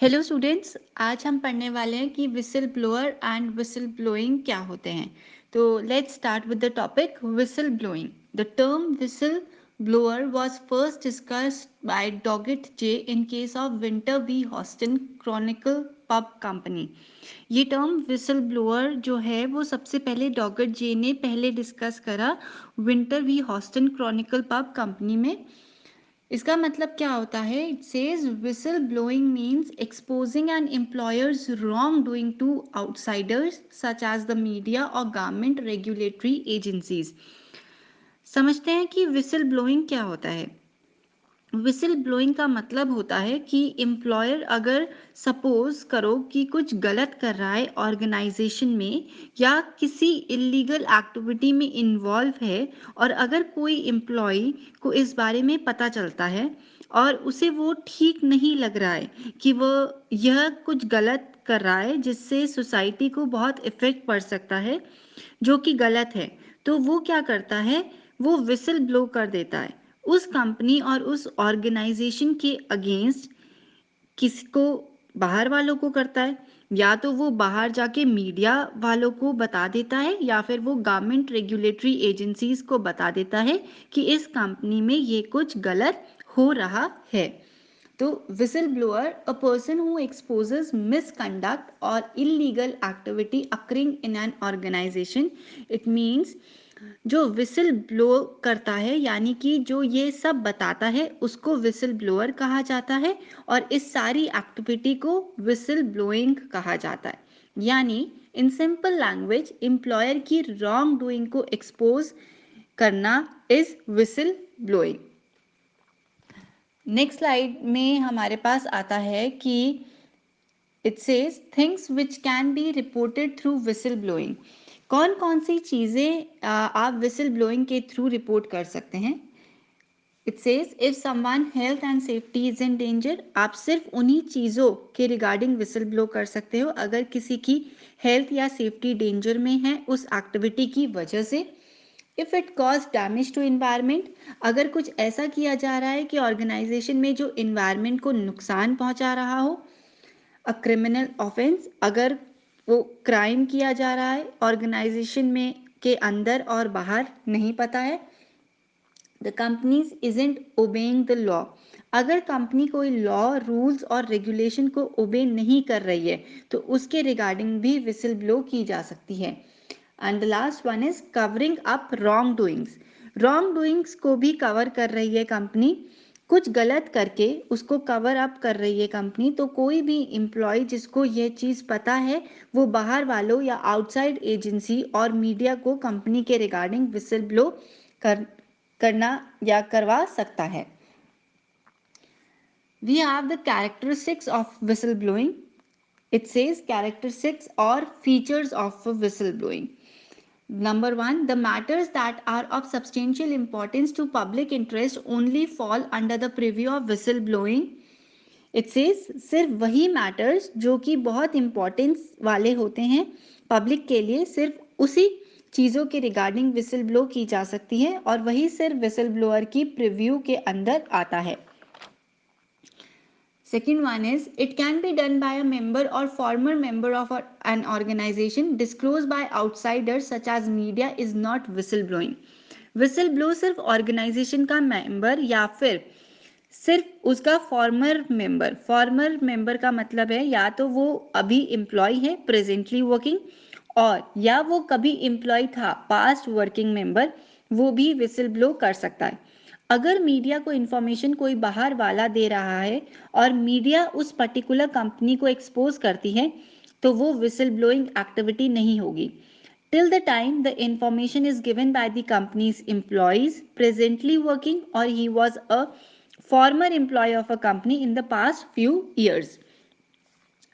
Hello students, आज हम पढ़ने वाले हैं कि whistle blower and whistle blowing क्या होते हैं। तो let's start with the topic whistle blowing. The term whistle blower was first discussed by Doggett J in case of Winter B Houston Chronicle pub company. ये term whistle blower जो है वो सबसे पहले डॉगेट जे ने पहले डिस्कस करा Winter B Houston Chronicle pub company में। इसका मतलब क्या होता है? It says whistle blowing means exposing an employers wrong doing to outsiders such as the media और गवर्नमेंट रेगुलेटरी एजेंसीज। समझते हैं कि विसल ब्लोइंग क्या होता है। विसल ब्लोइंग का मतलब होता है कि एम्प्लॉयर अगर सपोज करो कि कुछ गलत कर रहा है ऑर्गेनाइजेशन में या किसी इलीगल एक्टिविटी में इन्वॉल्व है, और अगर कोई एम्प्लॉय को इस बारे में पता चलता है और उसे वो ठीक नहीं लग रहा है कि वो यह कुछ गलत कर रहा है जिससे सोसाइटी को बहुत इफेक्ट पड़ सकता है, जो कि गलत है, तो वो क्या करता है? वो विसल ब्लो कर देता है उस कंपनी और उस ऑर्गेनाइजेशन के अगेंस्ट। किसको? बाहर वालों को करता है, या तो वो बाहर जाके मीडिया वालों को बता देता है या फिर वो गवर्नमेंट रेगुलेटरी एजेंसीज को बता देता है कि इस कंपनी में ये कुछ गलत हो रहा है। तो whistle blower a person who exposes misconduct और illegal activity occurring in an organisation. It means जो विसल ब्लो करता है यानी कि जो ये सब बताता है उसको विसल ब्लोअर कहा जाता है, और इस सारी एक्टिविटी को विसल ब्लोइंग कहा जाता है। यानी इन सिंपल लैंग्वेज एम्प्लॉयर की रॉन्ग डूइंग को एक्सपोज करना is whistle blowing. Next slide में हमारे पास आता है कि it says things which can be reported through whistle blowing. कौन कौन सी चीज़ें आप विसल ब्लोइंग के थ्रू रिपोर्ट कर सकते हैं? It says if someone health and safety is in danger. आप सिर्फ उन्हीं चीज़ों के रिगार्डिंग विसल ब्लो कर सकते हो अगर किसी की हेल्थ या सेफ्टी डेंजर में है उस एक्टिविटी की वजह से। If it cause damage to environment, अगर कुछ ऐसा किया जा रहा है कि ऑर्गेनाइजेशन में जो इन्वायरमेंट को नुकसान पहुंचा रहा हो। अ क्रिमिनल ऑफेंस, अगर वो क्राइम किया जा रहा है ऑर्गेनाइजेशन में के अंदर और बाहर नहीं पता है। The companies isn't obeying the law, अगर कंपनी कोई लॉ रूल्स और रेगुलेशन को ओबे नहीं कर रही है तो उसके रिगार्डिंग भी विसल ब्लो की जा सकती है। And the last one is covering up wrong doings. Wrong doings को भी कवर कर रही है कंपनी, कुछ गलत करके उसको कवर अप कर रही है कंपनी। तो कोई भी एम्प्लॉय जिसको ये चीज़ पता है वो बाहर वालों या आउटसाइड एजेंसी और मीडिया को कंपनी के रिगार्डिंग विसल ब्लो करना या करवा सकता है। We have the characteristics of whistleblowing. It says characteristics or features of whistleblowing. Number one, the matters that are of substantial importance to public interest only fall under the purview of whistleblowing. It says सिर्फ वही matters जो कि बहुत importance वाले होते हैं public के लिए, सिर्फ उसी चीज़ों के रिगार्डिंग विसल ब्लो की जा सकती है और वही सिर्फ विसल ब्लोअर की प्रिव्यू के अंदर आता है। Second one is it can be done by a member or former member of an organization disclosed by outsiders such as media is not whistleblowing. Whistleblow सिर्फ ऑर्गेनाइजेशन का मेंबर या फिर सिर्फ उसका फॉर्मर मेंबर का मतलब है या तो वो अभी एम्प्लॉय है प्रेजेंटली वर्किंग, और या वो कभी एम्प्लॉय था पास्ट वर्किंग मेंबर, वो भी विसल ब्लो कर सकता है। अगर मीडिया को इन्फॉर्मेशन कोई बाहर वाला दे रहा है और मीडिया उस पर्टिकुलर कंपनी को एक्सपोज करती है तो वो विसल ब्लोइंग एक्टिविटी नहीं होगी। Till the time the information is given by the company's employees presently working or he was a former employee of a company in the past few years.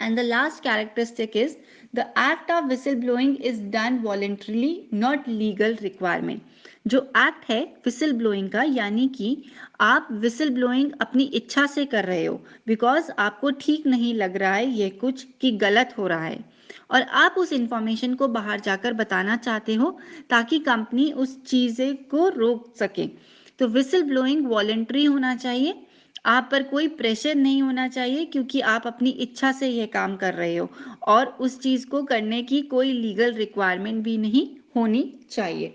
And the last characteristic is the act of whistleblowing is done voluntarily, not legal requirement. जो act है whistle blowing का, यानी कि आप whistle blowing अपनी इच्छा से कर रहे हो बिकॉज आपको ठीक नहीं लग रहा है ये कुछ कि गलत हो रहा है और आप उस इंफॉर्मेशन को बाहर जाकर बताना चाहते हो ताकि कंपनी उस चीज़ को रोक सके। तो विसल ब्लोइंग वॉलेंट्री होना चाहिए आप पर कोई प्रेशर नहीं होना चाहिए क्योंकि आप अपनी इच्छा से यह काम कर रहे हो और उस चीज़ को करने की कोई लीगल रिक्वायरमेंट भी नहीं होनी चाहिए.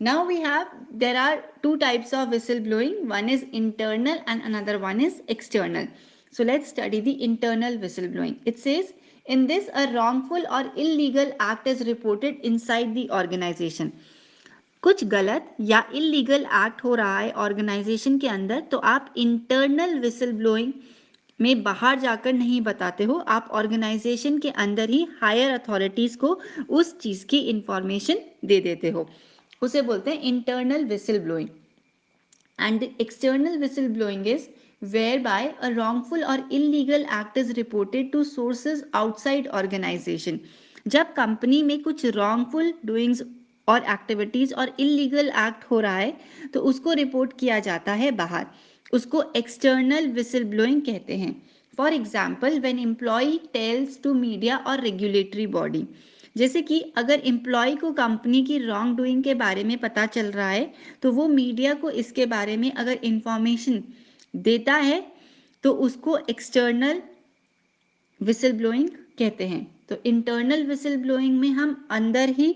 Now we have, there are two types of whistleblowing. One is internal and another one is external. So let's study the internal whistleblowing. It says, in this, a wrongful or illegal act is reported inside the organization. कुछ गलत या illegal act हो रहा है organisation के अंदर, तो आप इंटरनल विसल ब्लोइंग में बाहर जाकर नहीं बताते हो, आप ऑर्गेनाइजेशन के अंदर ही हायर अथॉरिटीज को उस चीज की इंफॉर्मेशन दे देते हो. उसे बोलते हैं internal whistle blowing. And the external whistleblowing is whereby a wrongful or illegal act is reported to sources outside organization. जब कंपनी में कुछ wrongful doings और एक्टिविटीज और इलीगल एक्ट हो रहा है तो उसको रिपोर्ट किया जाता है बाहर, उसको एक्सटर्नल विसल ब्लोइंग कहते हैं. For example, when employ tells to media और रेगुलेटरी बॉडी, जैसे कि अगर एम्प्लॉय को कंपनी की रॉन्ग डूइंग के बारे में पता चल रहा है तो वो मीडिया को इसके बारे में अगर इंफॉर्मेशन देता है तो उसको एक्सटर्नल विसल ब्लोइंग कहते हैं. तो इंटरनल विसल ब्लोइंग में हम अंदर ही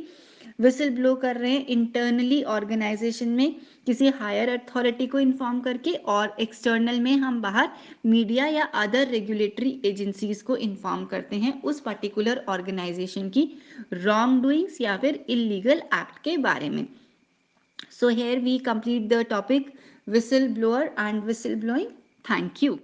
विसल ब्लो कर रहे हैं इंटरनली ऑर्गेनाइजेशन में किसी हायर अथॉरिटी को इन्फॉर्म करके, और एक्सटर्नल में हम बाहर मीडिया या अदर रेगुलेटरी एजेंसीज को इन्फॉर्म करते हैं उस पर्टिकुलर ऑर्गेनाइजेशन की रॉन्ग डूइंग्स या फिर इलीगल एक्ट के बारे में. So here we complete the topic whistleblower and whistleblowing. Thank you.